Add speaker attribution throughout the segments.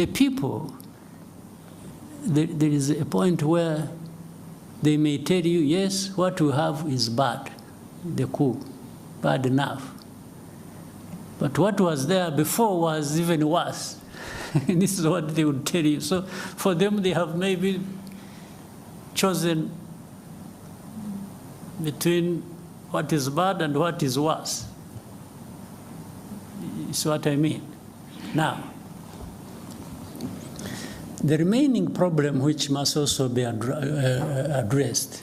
Speaker 1: The people, there is a point where they may tell you, yes, what we have is bad, the coup, bad enough. But what was there before was even worse. This is what they would tell you. So for them, they have maybe chosen between what is bad and what is worse. Is what I mean. Now, the remaining problem, which must also be addressed,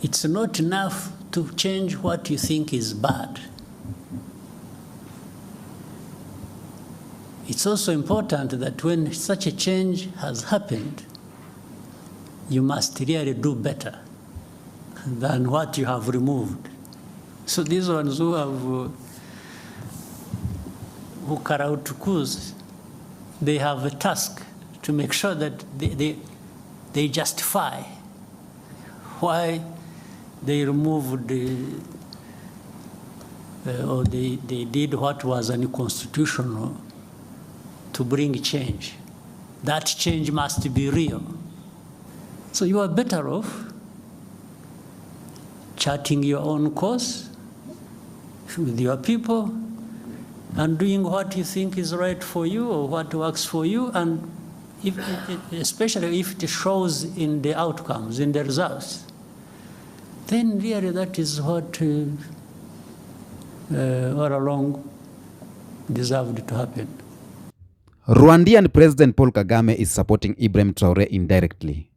Speaker 1: it's not enough to change what you think is bad. It's also important that when such a change has happened, you must really do better than what you have removed. So these ones who carry out coups, they have a task to make sure that they justify why they removed or they did what was unconstitutional to bring change. That change must be real. So you are better off charting your own course with your people and doing what you think is right for you or what works for you, and especially if it shows in the outcomes, in the results, then really that is what all along deserved to happen.
Speaker 2: Rwandan President Paul Kagame is supporting Ibrahim Traoré indirectly.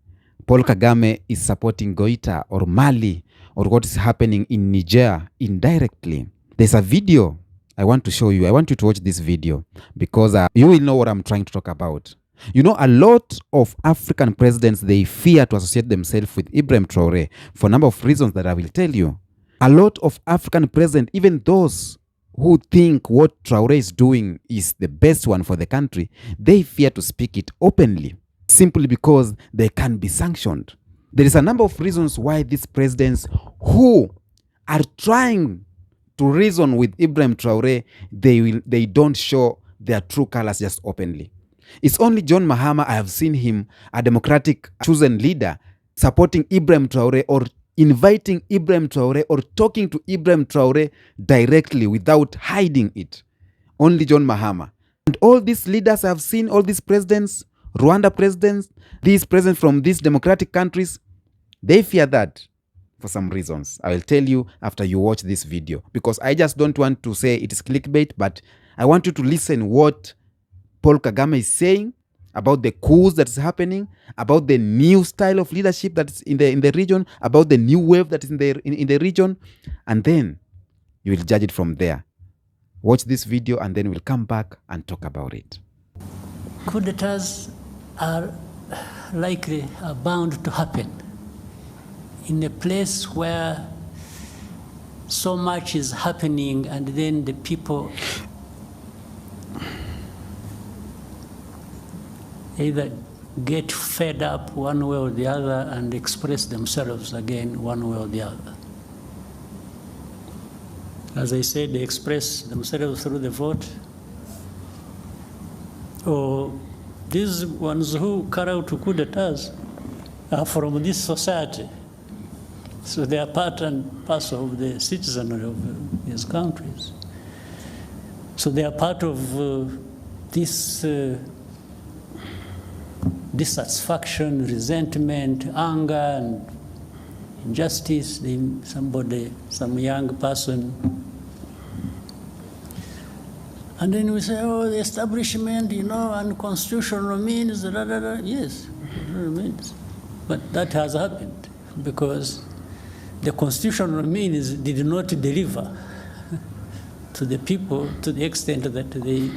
Speaker 2: Paul Kagame is supporting Goita or Mali or what is happening in Niger indirectly. There's a video I want to show you. I want you to watch this video because you will know what I'm trying to talk about. You know, a lot of African presidents, they fear to associate themselves with Ibrahim Traoré for a number of reasons that I will tell you. A lot of African presidents, even those who think what Traoré is doing is the best one for the country, they fear to speak it openly, simply because they can be sanctioned. There is a number of reasons why these presidents who are trying to reason with Ibrahim Traoré, they don't show their true colors just openly. It's only John Mahama, I have seen him, a democratic chosen leader, supporting Ibrahim Traoré or inviting Ibrahim Traoré or talking to Ibrahim Traoré directly without hiding it. Only John Mahama. And all these leaders I have seen, all these presidents, Rwanda presidents, these presidents from these democratic countries, they fear that for some reasons. I will tell you after you watch this video, because I just don't want to say it is clickbait, but I want you to listen what Paul Kagame is saying about the coups that is happening, about the new style of leadership that is in the region, about the new wave that is in the region, and then you will judge it from there. Watch this video and then we'll come back and talk about it.
Speaker 1: Coup d'etats are likely bound to happen in a place where so much is happening, and then the people either get fed up one way or the other and express themselves again one way or the other. As I said, they express themselves through the vote, or these ones who carry out coup d'etats are from this society. So they are part and parcel of the citizenry of these countries. So they are part of this dissatisfaction, resentment, anger, and injustice. Some young person. And then we say, oh, the establishment, unconstitutional means, Yes, it means. But that has happened because the constitutional means did not deliver to the people to the extent that they.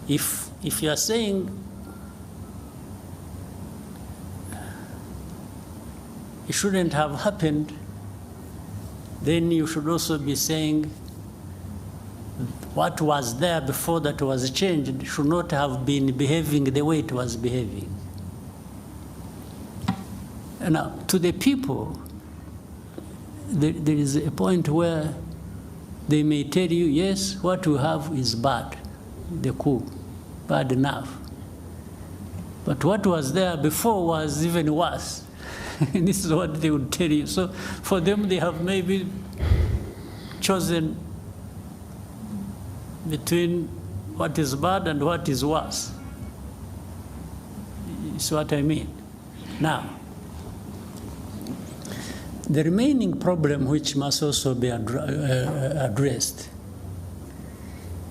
Speaker 1: If you are saying it shouldn't have happened, then you should also be saying what was there before that was changed should not have been behaving the way it was behaving. Now, to the people, there is a point where They may tell you, yes, what you have is bad, the coup, bad enough. But what was there before was even worse. This is what they would tell you. So for them, they have maybe chosen between what is bad and what is worse. It's what I mean. Now, the remaining problem, which must also be addressed,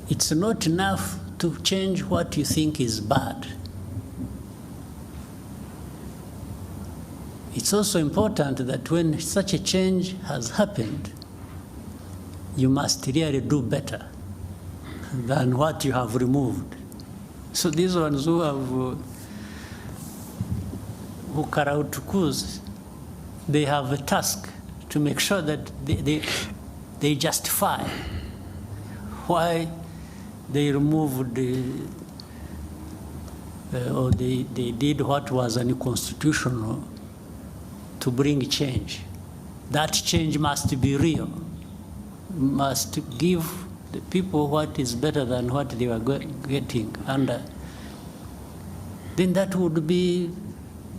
Speaker 1: it's not enough to change what you think is bad. It's also important that when such a change has happened, you must really do better than what you have removed. So these ones who carry out coups, they have a task to make sure that they justify why they removed or they did what was unconstitutional to bring change. That change must be real, must give the people what is better than what they were getting under. Then that would be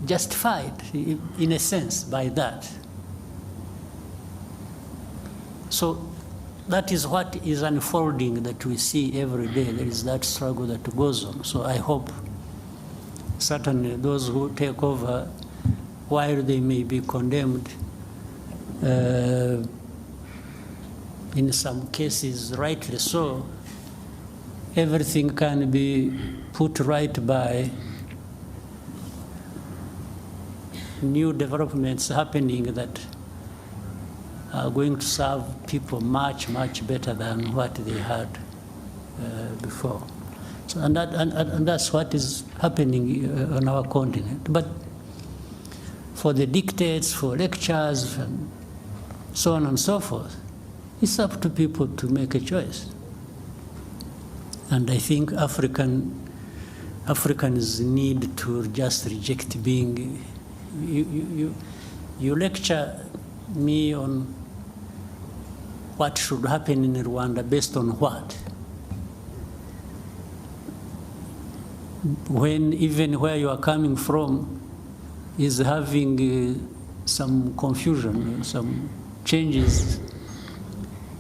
Speaker 1: justified, in a sense, by that. So that is what is unfolding that we see every day. There is that struggle that goes on. So I hope certainly those who take over, while they may be condemned, in some cases rightly so, everything can be put right by new developments happening that are going to serve people much, much better than what they had before. So, and that's what is happening on our continent. But for the dictates, for lectures, and so on and so forth, it's up to people to make a choice. And I think Africans need to just reject being. You lecture me on what should happen in Rwanda based on what? When even where you are coming from is having some confusion, some changes.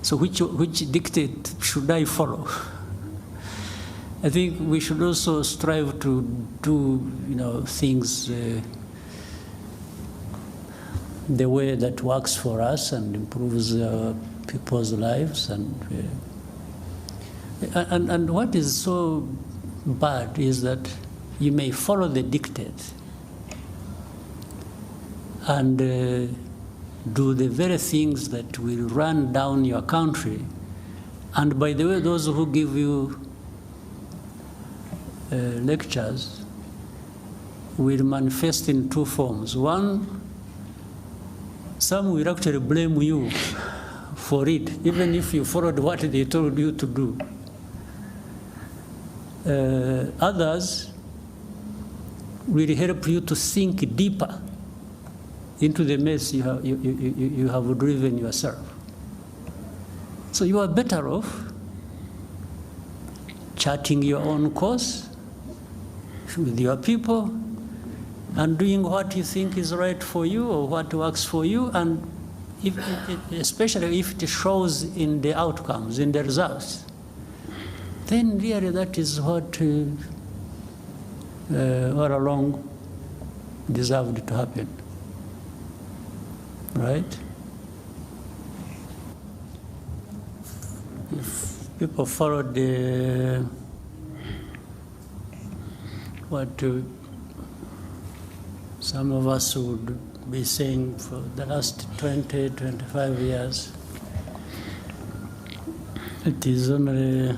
Speaker 1: So which dictate should I follow? I think we should also strive to do things the way that works for us and improves people's lives. And what is so bad is that you may follow the dictate and do the very things that will run down your country. And by the way, those who give you lectures will manifest in two forms. One, some will actually blame you for it, even if you followed what they told you to do. Others will help you to sink deeper into the mess you have driven yourself. So you are better off charting your own course with your people and doing what you think is right for you or what works for you, and especially if it shows in the outcomes, in the results, then really that is what all along deserved to happen. Right? If people followed what some of us would be saying for the last 20, 25 years, it is only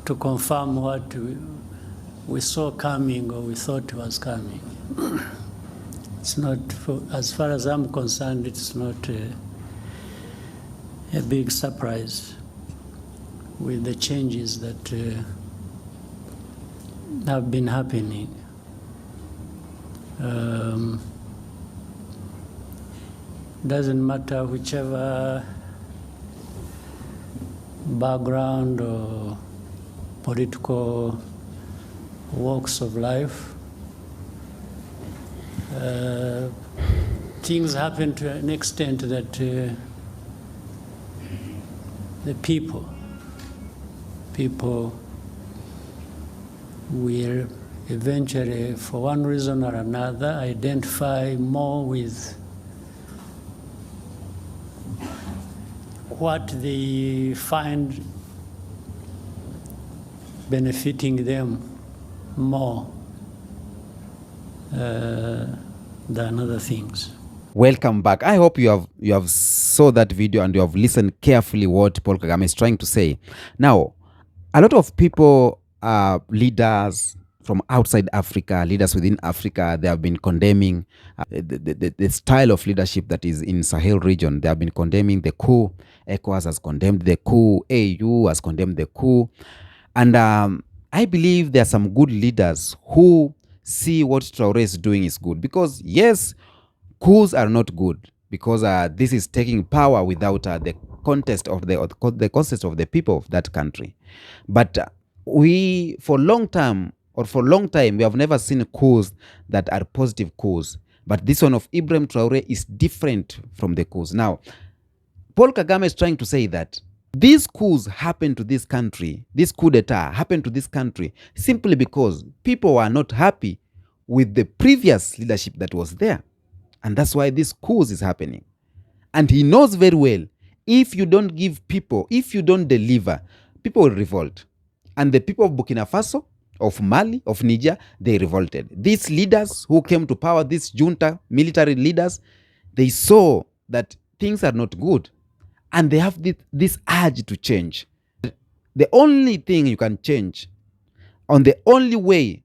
Speaker 1: to confirm what we saw coming or we thought was coming. It's not, as far as I'm concerned, it's not a big surprise with the changes that have been happening. doesn't matter whichever background or political walks of life. Things happen to an extent that the people will eventually, for one reason or another, identify more with what they find benefiting them more than other things.
Speaker 2: Welcome back. I hope you have saw that video and you have listened carefully what Paul Kagame is trying to say. Now, a lot of people, leaders from outside Africa, leaders within Africa, they have been condemning the style of leadership that is in Sahel region. They have been condemning the coup. ECOWAS has condemned the coup. AU has condemned the coup. And I believe there are some good leaders who see what Traoré is doing is good. Because yes, coups are not good. Because this is taking power without the contest of the consent of the people of that country. But for a long time, we have never seen coups that are positive coups. But this one of Ibrahim Traoré is different from the coups. Now, Paul Kagame is trying to say that these coups happened to this country, this coup d'etat happened to this country simply because people were not happy with the previous leadership that was there. And that's why this coups is happening. And he knows very well, if you don't give people, if you don't deliver, people will revolt. And the people of Burkina Faso, of Mali, of Niger, they revolted. These leaders who came to power, these junta military leaders, they saw that things are not good. And they have this urge to change. The only thing you can change, on the only way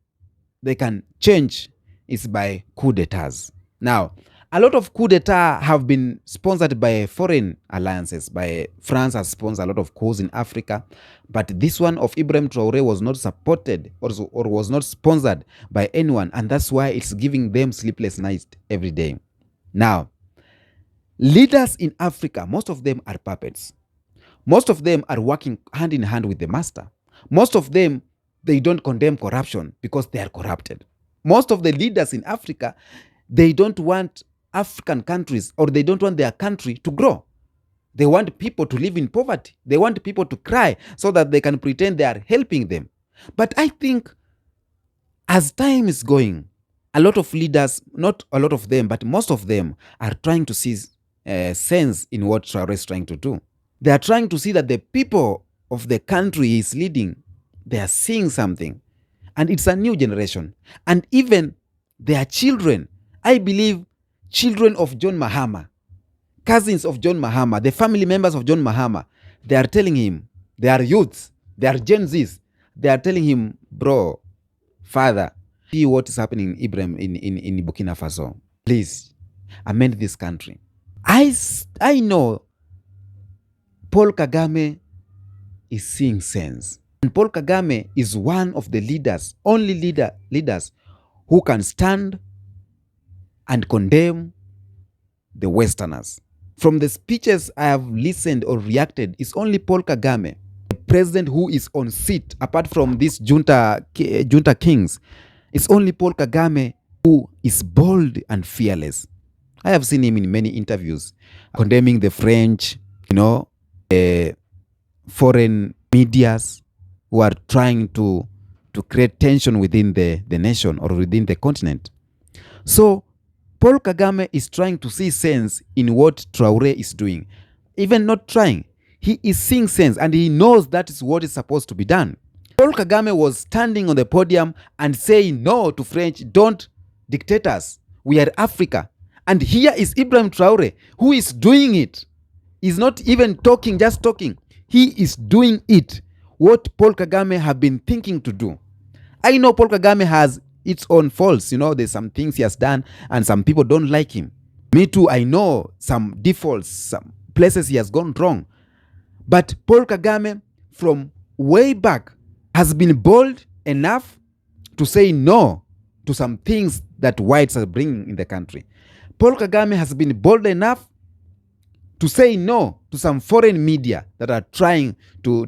Speaker 2: they can change, is by coup d'etats. Now, a lot of coup d'etat have been sponsored by foreign alliances. By France has sponsored a lot of coups in Africa. But this one of Ibrahim Traoré was not supported or was not sponsored by anyone. And that's why it's giving them sleepless nights every day. Now, leaders in Africa, most of them are puppets. Most of them are working hand in hand with the master. Most of them, they don't condemn corruption because they are corrupted. Most of the leaders in Africa, they don't want African countries, or they don't want their country to grow. They want people to live in poverty. They want people to cry so that they can pretend they are helping them. But I think as time is going, a lot of leaders, not a lot of them, but most of them are trying to see sense in what Traoré is trying to do. They are trying to see that the people of the country he is leading, they are seeing something. And it's a new generation. And even their children, I believe children of John Mahama, cousins of John Mahama, the family members of John Mahama, they are telling him, they are youths, they are Gen Zs, they are telling him, bro, father, see what is happening in Ibrahim in Burkina Faso. Please, amend this country. I know Paul Kagame is seeing sense. And Paul Kagame is one of the leaders, only leaders who can stand and condemn the Westerners. From the speeches I have listened or reacted, it's only Paul Kagame, the president who is on seat, apart from these junta kings. It's only Paul Kagame who is bold and fearless. I have seen him in many interviews condemning the French, foreign medias who are trying to create tension within the nation or within the continent. So Paul Kagame is trying to see sense in what Traoré is doing. Even not trying, he is seeing sense and he knows that is what is supposed to be done. Paul Kagame was standing on the podium and saying no to French, don't dictate us. We are Africa. And here is Ibrahim Traoré, who is doing it. He's not even talking, just talking. He is doing it. What Paul Kagame have been thinking to do. I know Paul Kagame has its own faults. There's some things he has done and some people don't like him. Me too, I know some defaults, some places he has gone wrong. But Paul Kagame, from way back, has been bold enough to say no to some things that whites are bringing in the country. Paul Kagame has been bold enough to say no to some foreign media that are trying to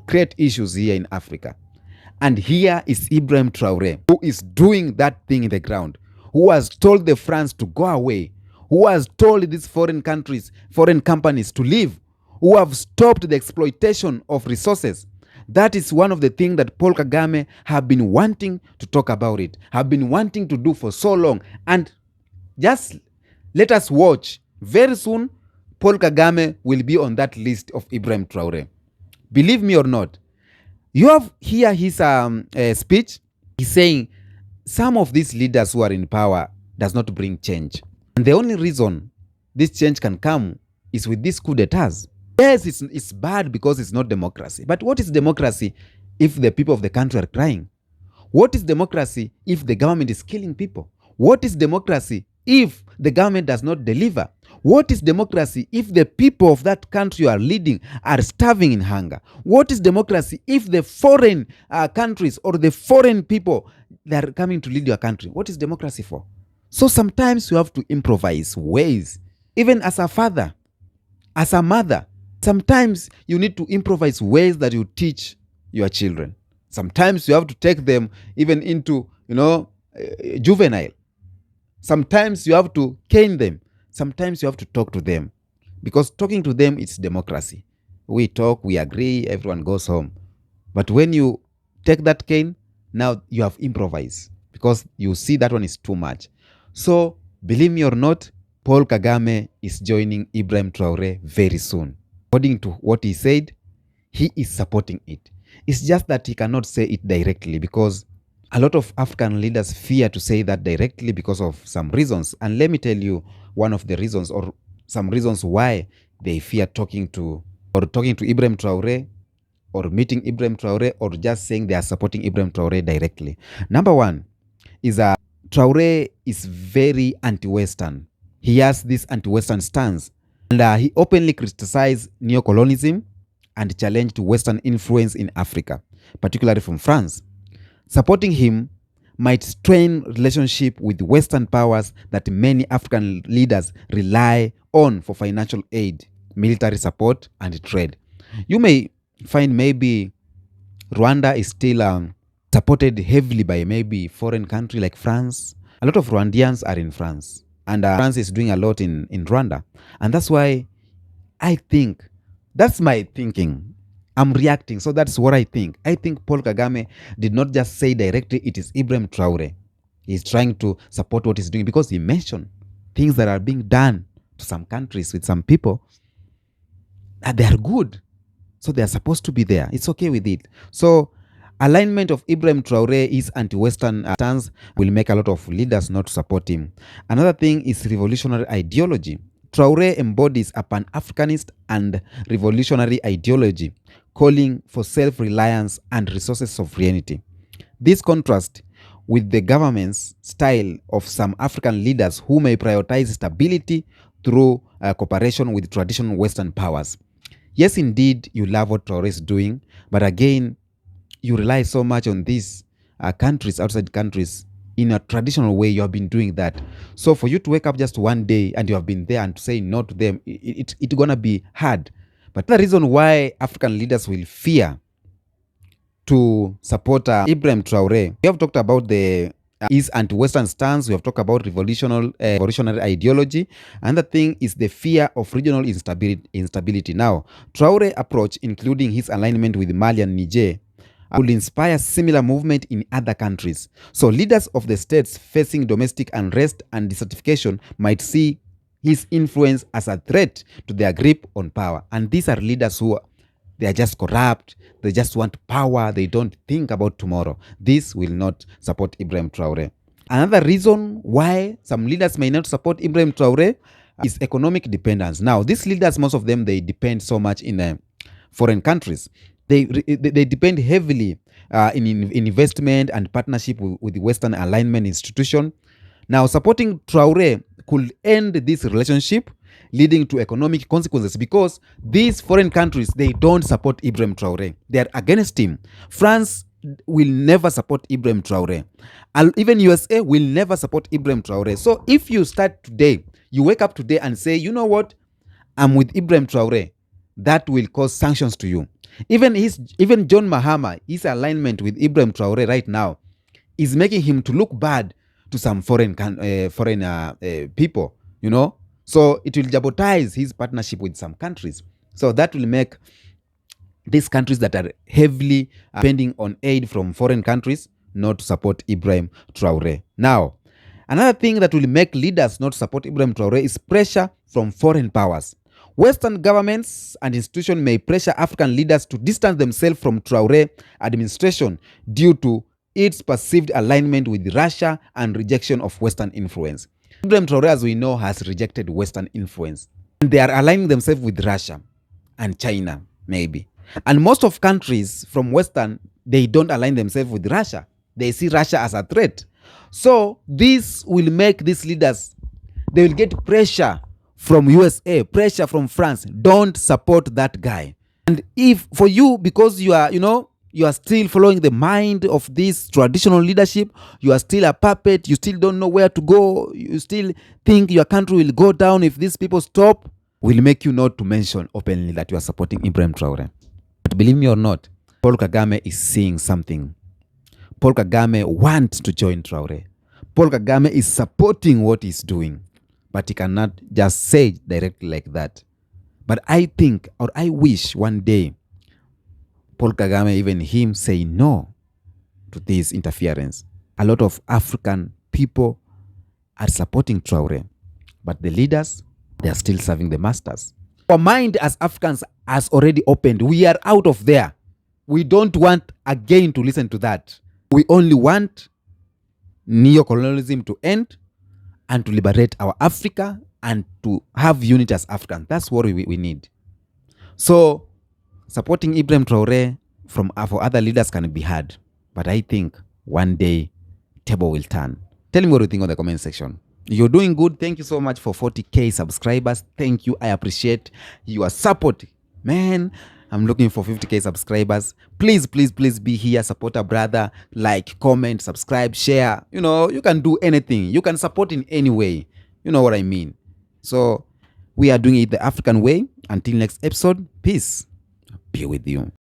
Speaker 2: create issues here in Africa. And here is Ibrahim Traoré, who is doing that thing in the ground, who has told the France to go away, who has told these foreign countries, foreign companies to leave, who have stopped the exploitation of resources. That is one of the things that Paul Kagame have been wanting to talk about it, have been wanting to do for so long. And just let us watch. Very soon, Paul Kagame will be on that list of Ibrahim Traoré. Believe me or not. You have here his speech. He's saying some of these leaders who are in power does not bring change. And the only reason this change can come is with these coup d'etats. Yes, it's bad because it's not democracy. But what is democracy if the people of the country are crying? What is democracy if the government is killing people? What is democracy if the government does not deliver? What is democracy if the people of that country you are leading are starving in hunger? What is democracy if the foreign countries or the foreign people that are coming to lead your country? What is democracy for? So sometimes you have to improvise ways. Even as a father, as a mother, sometimes you need to improvise ways that you teach your children. Sometimes you have to take them even into, juvenile. Sometimes you have to cane them. Sometimes you have to talk to them. Because talking to them, it's democracy. We talk, we agree, everyone goes home. But when you take that cane, now you have improvised. Because you see that one is too much. So, believe me or not, Paul Kagame is joining Ibrahim Traoré very soon. According to what he said, he is supporting it. It's just that he cannot say it directly because a lot of African leaders fear to say that directly because of some reasons. And let me tell you one of the reasons or some reasons why they fear talking to Ibrahim Traoré or meeting Ibrahim Traoré or just saying they are supporting Ibrahim Traoré directly. Number one is Traoré is very anti-Western. He has this anti-Western stance. And he openly criticized neocolonialism and challenged Western influence in Africa, particularly from France. Supporting him might strain relationship with Western powers that many African leaders rely on for financial aid, military support, and trade. You may find maybe Rwanda is still supported heavily by maybe foreign country like France. A lot of Rwandians are in France. And France is doing a lot in Rwanda. And that's why I think, that's my thinking. I'm reacting. So that's what I think. I think Paul Kagame did not just say directly it is Ibrahim Traoré. He's trying to support what he's doing because he mentioned things that are being done to some countries with some people that they are good. So they are supposed to be there. It's okay with it. So alignment of Ibrahim Traoré is anti-Western stance will make a lot of leaders not support him. Another thing is revolutionary ideology. Traoré embodies a pan-Africanist and revolutionary ideology, calling for self-reliance and resources sovereignty. This contrasts with the government's style of some African leaders who may prioritize stability through cooperation with traditional Western powers. Yes, indeed, you love what Traoré is doing, but again, you rely so much on these countries, outside countries, in a traditional way. You have been doing that. So for you to wake up just one day and you have been there and to say no to them, it's going to be hard. But the reason why African leaders will fear to support Ibrahim Traoré, we have talked about his anti-Western stance. We have talked about revolutionary ideology. Another thing is the fear of regional instability. Now, Traoré approach, including his alignment with Mali and Niger, will inspire similar movement in other countries. So leaders of the states facing domestic unrest and desertification might see his influence as a threat to their grip on power. And these are leaders who they are just corrupt. They just want power. They don't think about tomorrow. This will not support Ibrahim Traoré. Another reason why some leaders may not support Ibrahim Traoré is economic dependence. Now, these leaders, most of them, they depend so much in foreign countries. They depend heavily in investment and partnership with the Western alignment institution. Now, supporting Traoré could end this relationship, leading to economic consequences because these foreign countries, they don't support Ibrahim Traoré. They are against him. France will never support Ibrahim Traoré. Even USA will never support Ibrahim Traoré. So if you start today, you wake up today and say, you know what? I'm with Ibrahim Traoré, that will cause sanctions to you. Even John Mahama, his alignment with Ibrahim Traoré right now is making him to look bad to some foreign people, you know. So it will jeopardize his partnership with some countries. So that will make these countries that are heavily depending on aid from foreign countries not to support Ibrahim Traoré. Now, another thing that will make leaders not support Ibrahim Traoré is pressure from foreign powers. Western governments and institutions may pressure African leaders to distance themselves from Traoré administration due to its perceived alignment with Russia and rejection of Western influence. Ibrahim Traoré, as we know, has rejected Western influence. And they are aligning themselves with Russia and China, maybe. And most of countries from Western, they don't align themselves with Russia. They see Russia as a threat. So this will make these leaders, they will get pressure from USA, pressure from France. Don't support that guy. And if for you, because you are, you are still following the mind of this traditional leadership, you are still a puppet, you still don't know where to go, you still think your country will go down if these people stop, will make you not to mention openly that you are supporting Ibrahim Traoré. But believe me or not, Paul Kagame is seeing something. Paul Kagame wants to join Traoré. Paul Kagame is supporting what he's doing, but he cannot just say it directly like that. But I think, or I wish one day, Paul Kagame, even him, say no to this interference. A lot of African people are supporting Traoré, but the leaders, they are still serving the masters. Our mind as Africans has already opened. We are out of there. We don't want again to listen to that. We only want neo-colonialism to end and to liberate our Africa and to have unity as Africans. That's what we need. So supporting Ibrahim Traoré for other leaders can be hard. But I think one day table will turn. Tell me what you think on the comment section. You're doing good. Thank you so much for 40K subscribers. Thank you. I appreciate your support. Man, I'm looking for 50K subscribers. Please, please, please be here. Support a brother. Like, comment, subscribe, share. You can do anything. You can support in any way. You know what I mean. So we are doing it the African way. Until next episode, peace be with you.